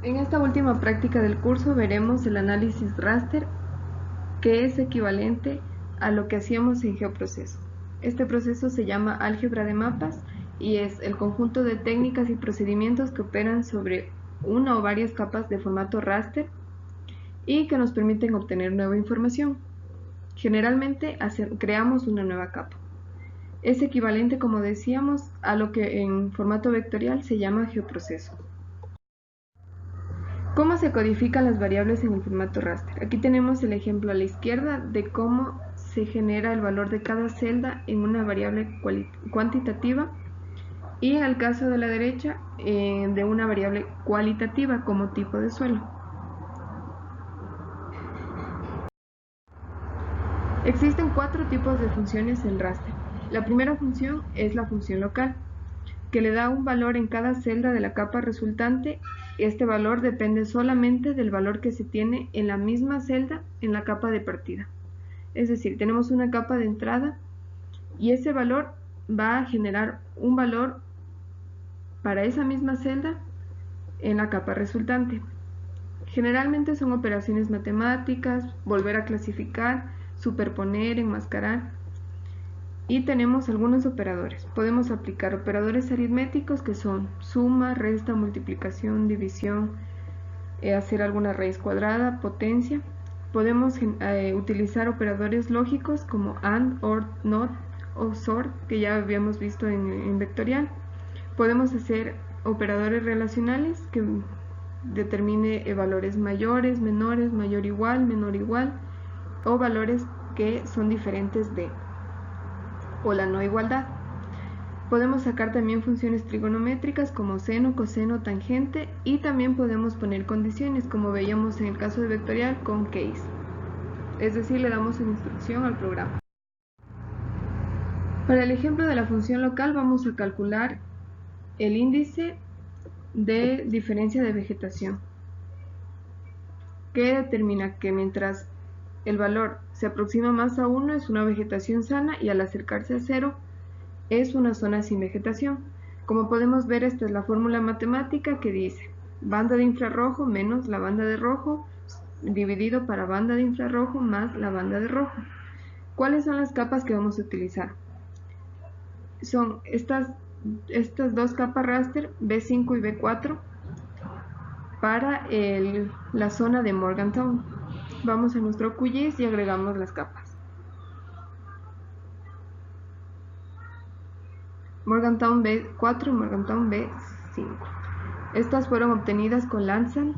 En esta última práctica del curso veremos el análisis raster, que es equivalente a lo que hacíamos en geoproceso. Este proceso se llama álgebra de mapas y es el conjunto de técnicas y procedimientos que operan sobre una o varias capas de formato raster y que nos permiten obtener nueva información. Generalmente creamos una nueva capa. Es equivalente, como decíamos, a lo que en formato vectorial se llama geoproceso. ¿Cómo se codifican las variables en el formato raster? Aquí tenemos el ejemplo a la izquierda de cómo se genera el valor de cada celda en una variable cuantitativa y al caso de la derecha de una variable cualitativa como tipo de suelo. Existen 4 tipos de funciones en raster. La primera función es la función local, que le da un valor en cada celda de la capa resultante. Este valor depende solamente del valor que se tiene en la misma celda en la capa de partida. Es decir, tenemos una capa de entrada y ese valor va a generar un valor para esa misma celda en la capa resultante. Generalmente son operaciones matemáticas, volver a clasificar, superponer, enmascarar. Y tenemos algunos operadores. Podemos aplicar operadores aritméticos que son suma, resta, multiplicación, división, hacer alguna raíz cuadrada, potencia. Podemos utilizar operadores lógicos como AND, OR, NOT o SOR, que ya habíamos visto en vectorial. Podemos hacer operadores relacionales que determine valores mayores, menores, mayor igual, menor igual, o valores que son diferentes de, o la no igualdad. Podemos sacar también funciones trigonométricas como seno, coseno, tangente y también podemos poner condiciones como veíamos en el caso de vectorial con case. Es decir, le damos una instrucción al programa. Para el ejemplo de la función local vamos a calcular el índice de diferencia de vegetación, que determina que mientras el valor se aproxima más a 1 es una vegetación sana y al acercarse a 0 es una zona sin vegetación. Como podemos ver, esta es la fórmula matemática que dice banda de infrarrojo menos la banda de rojo dividido para banda de infrarrojo más la banda de rojo. ¿Cuáles son las capas que vamos a utilizar? Son estas dos capas raster, B5 y B4, para la zona de Morgantown. Vamos a nuestro QGIS y agregamos las capas. Morgantown B4 y Morgantown B5. Estas fueron obtenidas con Landsat.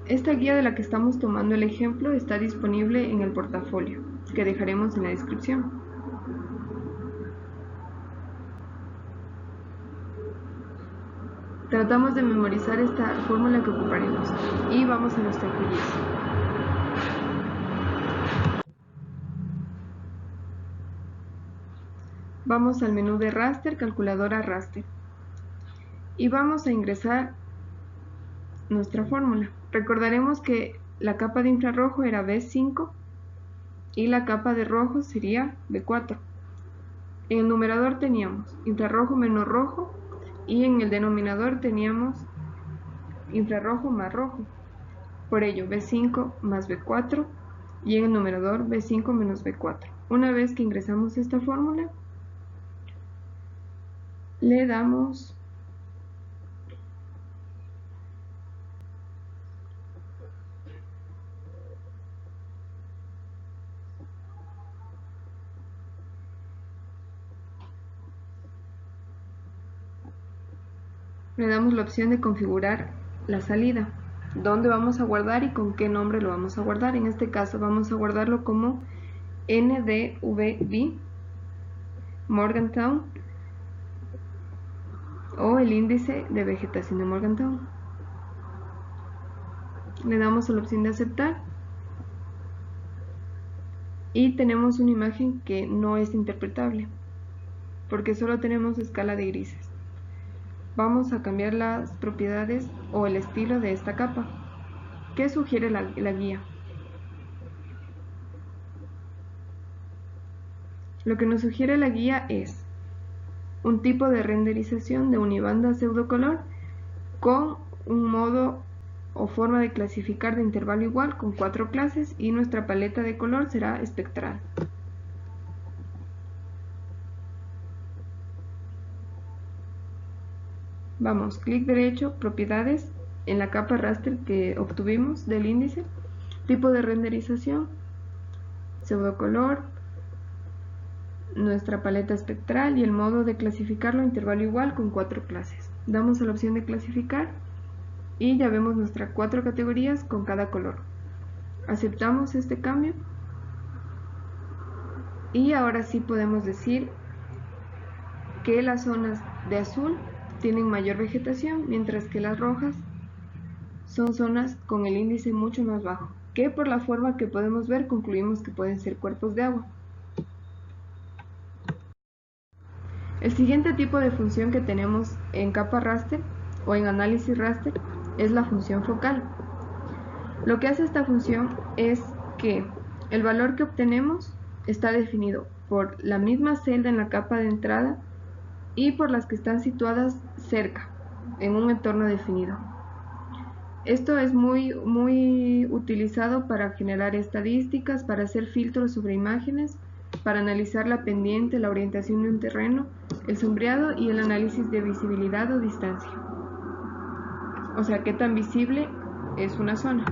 Esta guía de la que estamos tomando el ejemplo está disponible en el portafolio, que dejaremos en la descripción. Tratamos de memorizar esta fórmula que ocuparemos y vamos a nuestro QGIS. Vamos al menú de raster, calculadora raster, y vamos a ingresar nuestra fórmula. Recordaremos que la capa de infrarrojo era B5 y la capa de rojo sería B4. En el numerador teníamos infrarrojo menos rojo y en el denominador teníamos infrarrojo más rojo. Por ello, B5 más B4 y en el numerador B5 menos B4. Una vez que ingresamos esta fórmula, le damos la opción de configurar la salida, dónde vamos a guardar y con qué nombre lo vamos a guardar. En este caso vamos a guardarlo como NDVB Morgantown o el índice de vegetación de Morgantown. Le damos a la opción de aceptar y tenemos una imagen que no es interpretable. porque solo tenemos escala de grises. Vamos a cambiar las propiedades o el estilo de esta capa. ¿Qué sugiere la guía? Lo que nos sugiere la guía es un tipo de renderización de unibanda pseudocolor con un modo o forma de clasificar de intervalo igual con 4 clases, y nuestra paleta de color será espectral. Vamos, clic derecho, propiedades, en la capa raster que obtuvimos del índice, tipo de renderización, pseudocolor, nuestra paleta espectral y el modo de clasificarlo a intervalo igual con 4 clases. Damos a la opción de clasificar y ya vemos nuestras 4 categorías con cada color. Aceptamos este cambio y ahora sí podemos decir que las zonas de azul tienen mayor vegetación, mientras que las rojas son zonas con el índice mucho más bajo, que por la forma que podemos ver concluimos que pueden ser cuerpos de agua. El siguiente tipo de función que tenemos en capa raster o en análisis raster es la función focal. Lo que hace esta función es que el valor que obtenemos está definido por la misma celda en la capa de entrada y por las que están situadas cerca, en un entorno definido. Esto es muy utilizado para generar estadísticas, para hacer filtros sobre imágenes, para analizar la pendiente, la orientación de un terreno, el sombreado y el análisis de visibilidad o distancia. O sea, qué tan visible es una zona.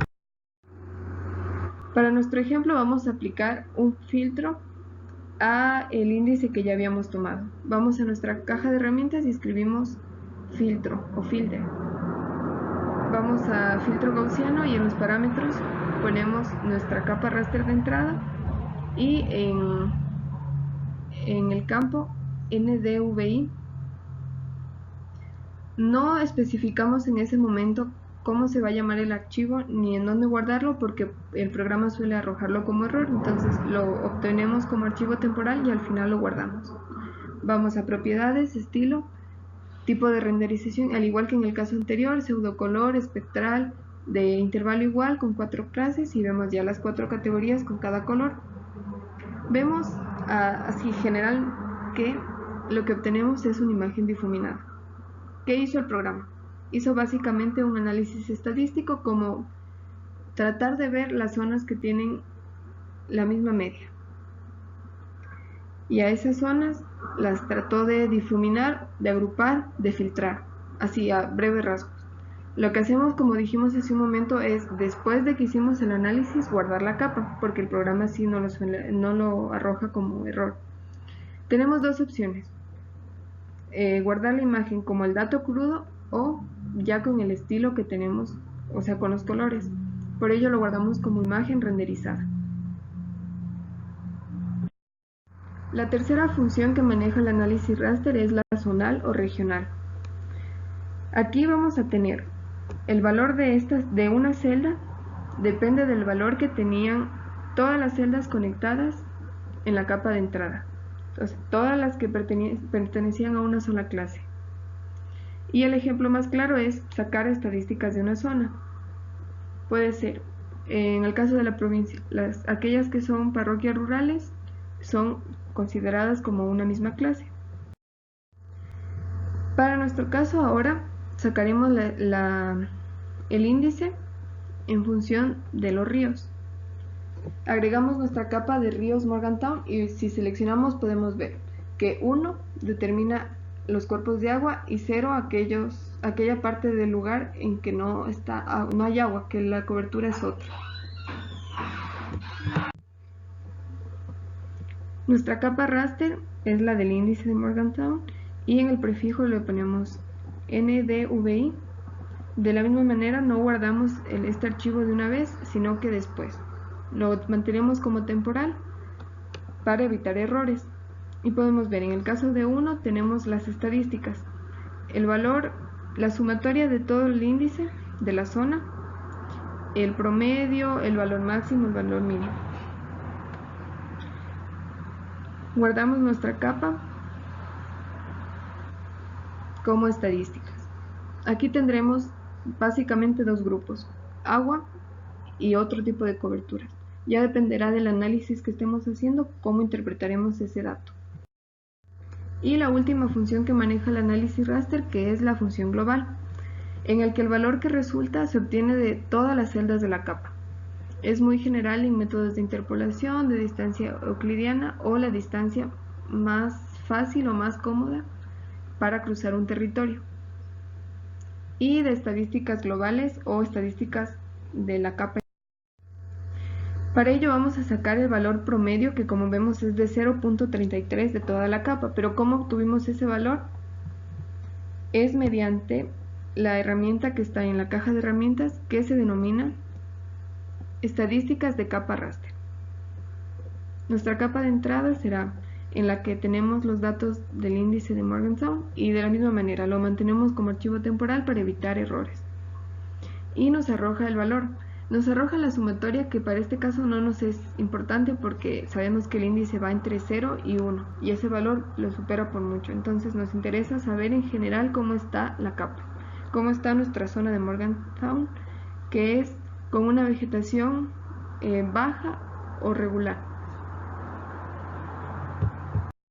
Para nuestro ejemplo vamos a aplicar un filtro a el índice que ya habíamos tomado. Vamos a nuestra caja de herramientas y escribimos filtro o filter. Vamos a filtro gaussiano y en los parámetros ponemos nuestra capa raster de entrada y en el campo NDVI no especificamos en ese momento cómo se va a llamar el archivo ni en dónde guardarlo, porque el programa suele arrojarlo como error, entonces lo obtenemos como archivo temporal y al final lo guardamos. Vamos a propiedades, estilo, tipo de renderización, al igual que en el caso anterior, pseudocolor, espectral, de intervalo igual con 4 clases, y vemos ya las 4 categorías con cada color. Vemos así general que lo que obtenemos es una imagen difuminada. ¿Qué hizo el programa? Hizo básicamente un análisis estadístico, como tratar de ver las zonas que tienen la misma media. Y a esas zonas las trató de difuminar, de agrupar, de filtrar, así a breves rasgos. Lo que hacemos, como dijimos hace un momento, es después de que hicimos el análisis guardar la capa, porque el programa así no lo arroja como error. Tenemos dos opciones: guardar la imagen como el dato crudo o ya con el estilo que tenemos, o sea, con los colores. Por ello lo guardamos como imagen renderizada. La tercera función que maneja el análisis raster es la zonal o regional. Aquí vamos a tener el valor de una celda, depende del valor que tenían todas las celdas conectadas en la capa de entrada. Entonces, todas las que pertenecían a una sola clase. Y el ejemplo más claro es sacar estadísticas de una zona. Puede ser, en el caso de la provincia, aquellas que son parroquias rurales son consideradas como una misma clase. Para nuestro caso ahora sacaremos el índice en función de los ríos. Agregamos nuestra capa de ríos Morgantown y si seleccionamos podemos ver que 1 determina los cuerpos de agua y 0 aquella parte del lugar en que no hay agua, que la cobertura es otra. Nuestra capa raster es la del índice de Morgantown y en el prefijo le ponemos NDVI. De la misma manera no guardamos este archivo de una vez, sino que después lo mantenemos como temporal para evitar errores. Y podemos ver, en el caso de 1 tenemos las estadísticas, el valor, la sumatoria de todo el índice de la zona, el promedio, el valor máximo, el valor mínimo. Guardamos nuestra capa como estadísticas. Aquí tendremos básicamente dos grupos, agua y otro tipo de coberturas. Ya dependerá del análisis que estemos haciendo cómo interpretaremos ese dato. Y la última función que maneja el análisis raster, que es la función global, en el que el valor que resulta se obtiene de todas las celdas de la capa. Es muy general en métodos de interpolación, de distancia euclidiana o la distancia más fácil o más cómoda para cruzar un territorio. Y de estadísticas globales o estadísticas de la capa. Para ello vamos a sacar el valor promedio, que como vemos es de 0.33 de toda la capa, pero ¿cómo obtuvimos ese valor? Es mediante la herramienta que está en la caja de herramientas, que se denomina estadísticas de capa raster. Nuestra capa de entrada será en la que tenemos los datos del índice de Morgantown y de la misma manera lo mantenemos como archivo temporal para evitar errores. Y nos arroja el valor. Nos arroja la sumatoria, que para este caso no nos es importante porque sabemos que el índice va entre 0 y 1 y ese valor lo supera por mucho. Entonces nos interesa saber en general cómo está la capa, cómo está nuestra zona de Morgantown, que es con una vegetación baja o regular.